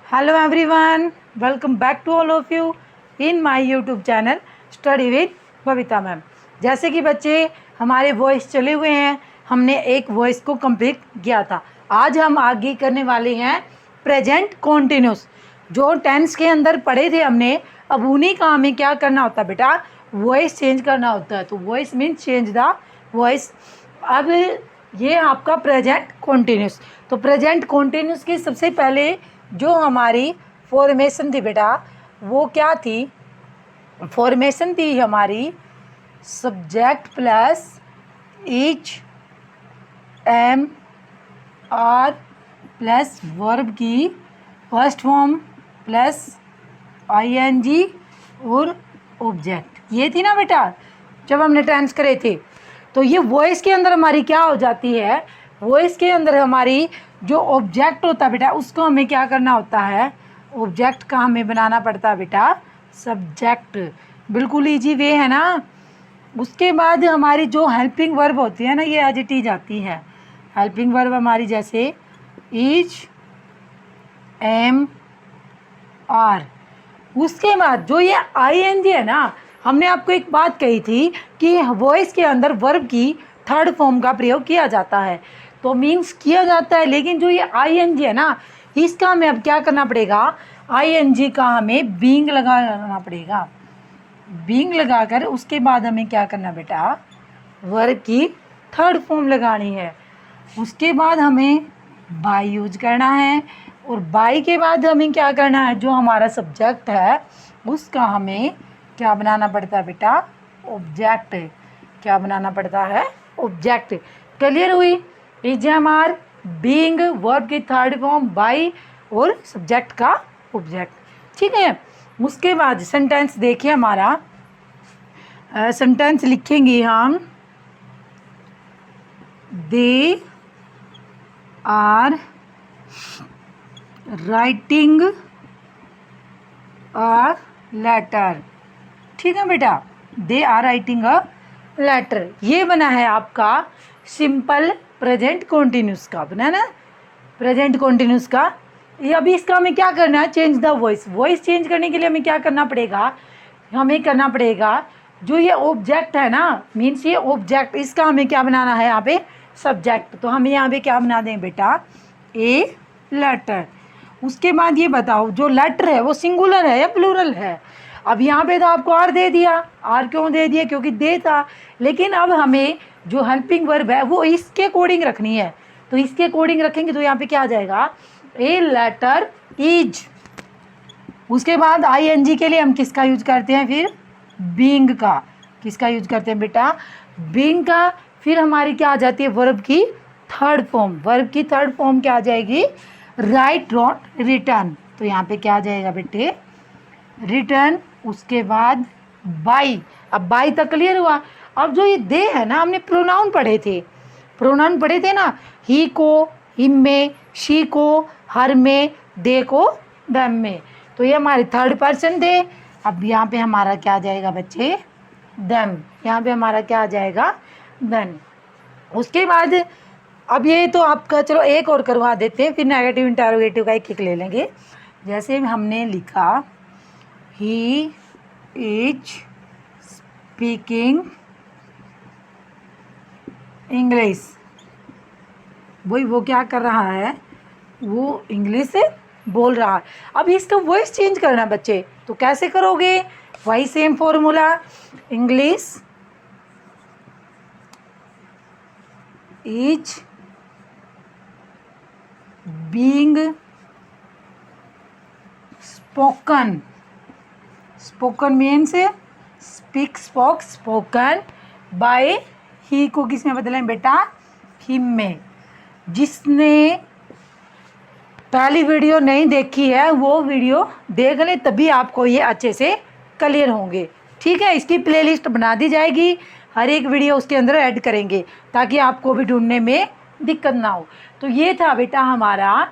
Hello everyone, welcome back to all of you in my YouTube channel Study with Babita ma'am. जैसे कि बच्चे हमारे voice चले हुए हैं, हमने एक वॉइस को कंप्लीट किया था। आज हम आगे करने वाले हैं प्रेजेंट कॉन्टिन्यूस, जो टेंस के अंदर पढ़े थे हमने। अब उन्हीं का हमें क्या करना होता है बेटा, वॉइस चेंज करना होता है। तो voice means change the voice. अब ये आपका प्रेजेंट कॉन्टिन्यूस। तो प्रेजेंट कॉन्टिन्यूस की सबसे पहले जो हमारी फॉर्मेशन थी बेटा, वो क्या थी? फॉर्मेशन थी हमारी subject plus is am are plus verb की फर्स्ट फॉर्म प्लस आईएनजी और ऑब्जेक्ट। ये थी ना बेटा जब हमने टेंस करे थे। तो ये वॉइस के अंदर हमारी क्या हो जाती है, वॉइस के अंदर हमारी जो ऑब्जेक्ट होता है बेटा, उसको हमें क्या करना होता है, ऑब्जेक्ट का हमें बनाना पड़ता है बेटा सब्जेक्ट। बिल्कुल ईजी वे है ना। उसके बाद हमारी जो हेल्पिंग वर्ब होती है ना, ये एज इट इज आती है। हेल्पिंग वर्ब हमारी जैसे इज एम आर। उसके बाद जो ये आईएनजी है ना, हमने आपको एक बात कही थी कि वॉइस के अंदर वर्ब की थर्ड फॉर्म का प्रयोग किया जाता है। तो मीन्स किया जाता है, लेकिन जो ये आईएनजी है ना, इसका हमें अब क्या करना पड़ेगा, आईएनजी का हमें बीइंग लगाना पड़ेगा। बीइंग लगाकर उसके बाद हमें क्या करना बेटा, वर्ब की थर्ड फॉर्म लगानी है। उसके बाद हमें बाय यूज करना है, और बाय के बाद हमें क्या करना है, जो हमारा सब्जेक्ट है उसका हमें क्या बनाना पड़ता है बेटा, ऑब्जेक्ट। क्या बनाना पड़ता है, ऑब्जेक्ट। क्लियर हुई? Is am are, being, verb की थर्ड फॉर्म, बाय और सब्जेक्ट का ऑब्जेक्ट। ठीक है। उसके बाद सेंटेंस देखिए हमारा, सेंटेंस लिखेंगे हम, they are writing a letter. ठीक है बेटा, they are writing a letter. ये बना है आपका सिंपल प्रेजेंट कॉन्टिन्यूस का, बना ना प्रेजेंट कॉन्टिन्यूस का। ये अभी इसका हमें क्या करना है, change the voice. Voice change करने के लिए हमें क्या करना पड़ेगा, हमें करना पड़ेगा जो ये ऑब्जेक्ट है ना, मीन्स ये ऑब्जेक्ट, इसका हमें क्या बनाना है यहाँ पे, सब्जेक्ट। तो हम यहाँ पे क्या बना दें बेटा, ए लेटर। उसके बाद ये बताओ, जो लेटर है वो सिंगुलर है या प्लूरल है? अब यहाँ पे तो आपको आर दे दिया। आर क्यों दे दिया, क्योंकि दे था। लेकिन अब हमें जो हेल्पिंग वर्ब है वो इसके अकॉर्डिंग रखनी है। तो इसके अकॉर्डिंग रखेंगे तो यहाँ पे क्या आ जाएगा, ए लेटर इज। उसके बाद आईएनजी के लिए हम किसका यूज करते हैं, फिर बीइंग का। किसका यूज करते हैं बेटा, बीइंग का। फिर हमारी क्या आ जाती है, वर्ब की थर्ड फॉर्म। वर्ब की थर्ड फॉर्म क्या आ जाएगी, राइट, रॉट, रिटर्न। तो यहाँ पे क्या आ जाएगा बेटे, रिटर्न। उसके बाद बाई। अब बाई तक क्लियर हुआ। अब जो ये दे है ना, हमने प्रोनाउन पढ़े थे, प्रोनाउन पढ़े थे ना, ही को हिम में, शी को हर में, दे को दम में। तो ये हमारे थर्ड पर्सन थे। अब यहाँ पे हमारा क्या आ जाएगा बच्चे, दम। यहाँ पे हमारा क्या आ जाएगा, दन। उसके बाद अब ये तो आपका, चलो एक और करवा देते हैं, फिर नेगेटिव इंटरोगेटिव का एक ले लेंगे। जैसे हमने लिखा, ही इज स्पीकिंग इंग्लिश। वही वो क्या कर रहा है, वो इंग्लिश से बोल रहा है। अब इसका वॉइस चेंज करना है बच्चे, तो कैसे करोगे, वही same formula, English is being spoken. Spoken means speak, spoke, spoken by he को किसमें बदलें बेटा, हिम में। जिसने पहली वीडियो नहीं देखी है वो वीडियो देख लें, तभी आपको ये अच्छे से क्लियर होंगे। ठीक है, इसकी प्लेलिस्ट बना दी जाएगी, हर एक वीडियो उसके अंदर ऐड करेंगे ताकि आपको भी ढूंढने में दिक्कत ना हो। तो ये था बेटा हमारा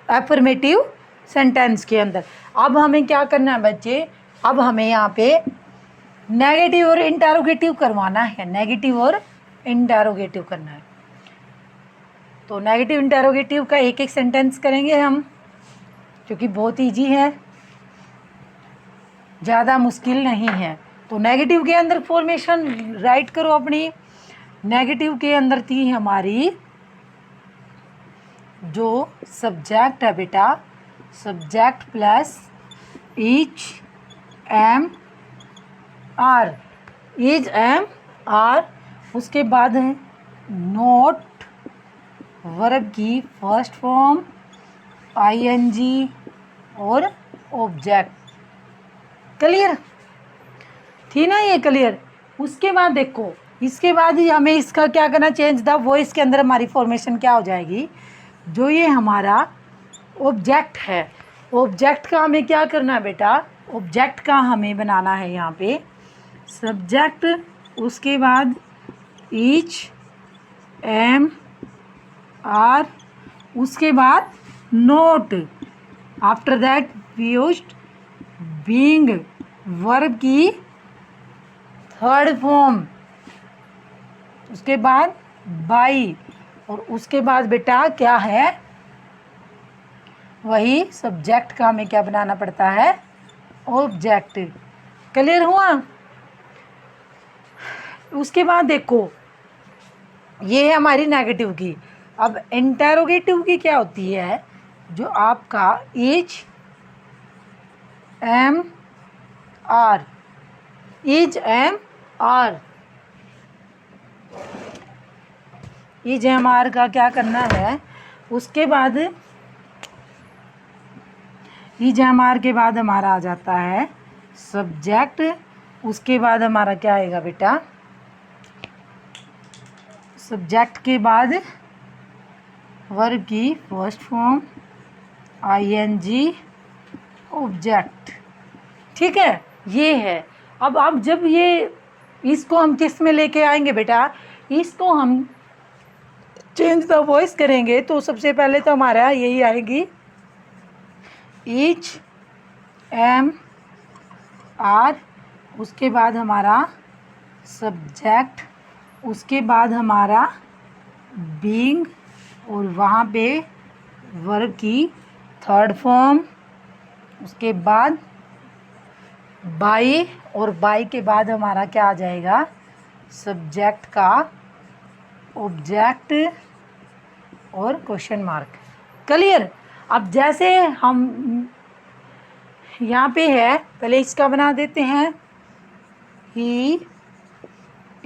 एफर्मेटिव सेंटेंस के अंदर। अब हमें क्या करना है बच्चे, अब हमें यहाँ पे नेगेटिव और इंटरोगेटिव करवाना है। नेगेटिव और इंटरोगेटिव करना है। तो नेगेटिव इंटेरोगेटिव का एक एक सेंटेंस करेंगे हम, क्योंकि बहुत ईजी है, ज़्यादा मुश्किल नहीं है। तो नेगेटिव के अंदर फॉर्मेशन राइट करो अपनी। नेगेटिव के अंदर थी हमारी जो सब्जेक्ट है बेटा, subject plus is am are, is am are, उसके बाद है नोट वर्ब की फर्स्ट फॉर्म आईएनजी और ऑब्जेक्ट। क्लियर थी ना ये? क्लियर। उसके बाद देखो, इसके बाद ही हमें इसका क्या करना, चेंज द वॉइस के अंदर हमारी फॉर्मेशन क्या हो जाएगी, जो ये हमारा ऑब्जेक्ट है, ऑब्जेक्ट का हमें क्या करना है बेटा, ऑब्जेक्ट का हमें बनाना है यहाँ पे सब्जेक्ट, उसके बाद ईच एम आर, उसके बाद not, after that we used being verb की थर्ड फॉर्म, उसके बाद बाई, और उसके बाद बेटा क्या है, वही सब्जेक्ट का हमें क्या बनाना पड़ता है, ऑब्जेक्ट। क्लियर हुआ? उसके बाद देखो, ये है हमारी नेगेटिव की। अब इंटेरोगेटिव की क्या होती है, जो आपका is am are, is am are, is am are का क्या करना है, उसके बाद इज एम आर के बाद हमारा आ जाता है सब्जेक्ट, उसके बाद हमारा क्या आएगा बेटा, सब्जेक्ट के बाद वर्ब की फर्स्ट फॉर्म आईएनजी ऑब्जेक्ट। ठीक है, ये है। अब आप जब ये इसको हम किस में लेके आएंगे बेटा, इसको हम चेंज द वॉइस करेंगे, तो सबसे पहले तो हमारा यही आएगी ईच एम आर, उसके बाद हमारा सब्जेक्ट, उसके बाद हमारा बीइंग, और वहाँ पे वर्ब की थर्ड फॉर्म, उसके बाद बाई, और बाई के बाद हमारा क्या आ जाएगा, सब्जेक्ट का ऑब्जेक्ट और क्वेश्चन मार्क। क्लियर? अब जैसे हम यहाँ पे है, पहले इसका बना देते हैं, he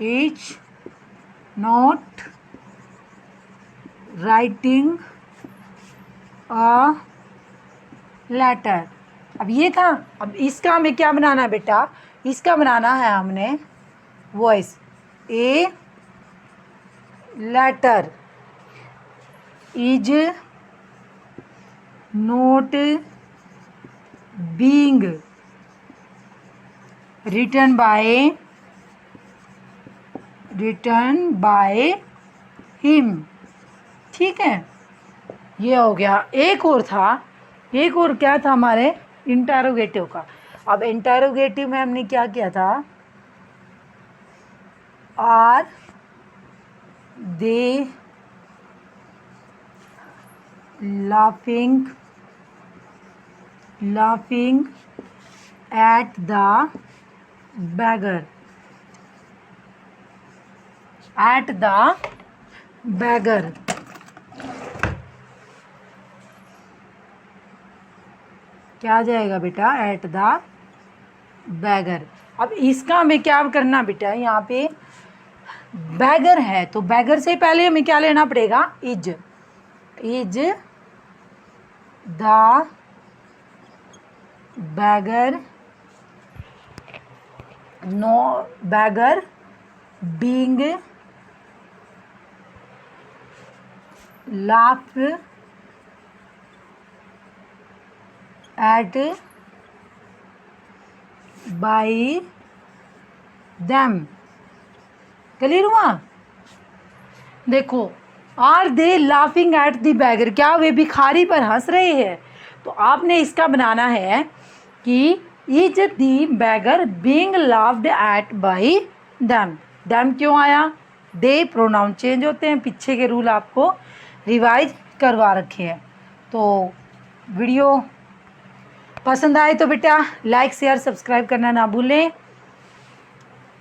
is not writing a letter. अब ये था। अब इसका हमें क्या बनाना है बेटा, इसका बनाना है हमने voice, a letter is not being written by him. ठीक है, ये हो गया। एक और था, एक और क्या था हमारे इंटेरोगेटिव का। अब इंटेरोगेटिव में हमने क्या किया था, are they laughing at the beggar, क्या आ जाएगा बेटा, एट द बैगर। अब इसका हमें क्या करना बेटा, यहाँ पे बैगर है, तो बैगर से पहले हमें क्या लेना पड़ेगा, is the beggar, no beggar being laughed at by them। Clear हुआ? देखो, are they laughing at the beggar, क्या वे भिखारी पर हंस रहे हैं? तो आपने इसका बनाना है कि is the bagger being laughed eight bye them. Them क्यों आया? दे प्रोनाउन चेंज होते हैं, पीछे के रूल आपको रिवाइज करवा रखे हैं। तो वीडियो पसंद आए तो बेटा लाइक शेयर सब्सक्राइब करना ना भूलें,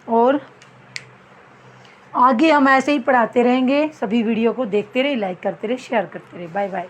और आगे हम ऐसे ही पढ़ाते रहेंगे। सभी वीडियो को देखते रहे, लाइक करते रहे, शेयर करते रहे। Bye bye.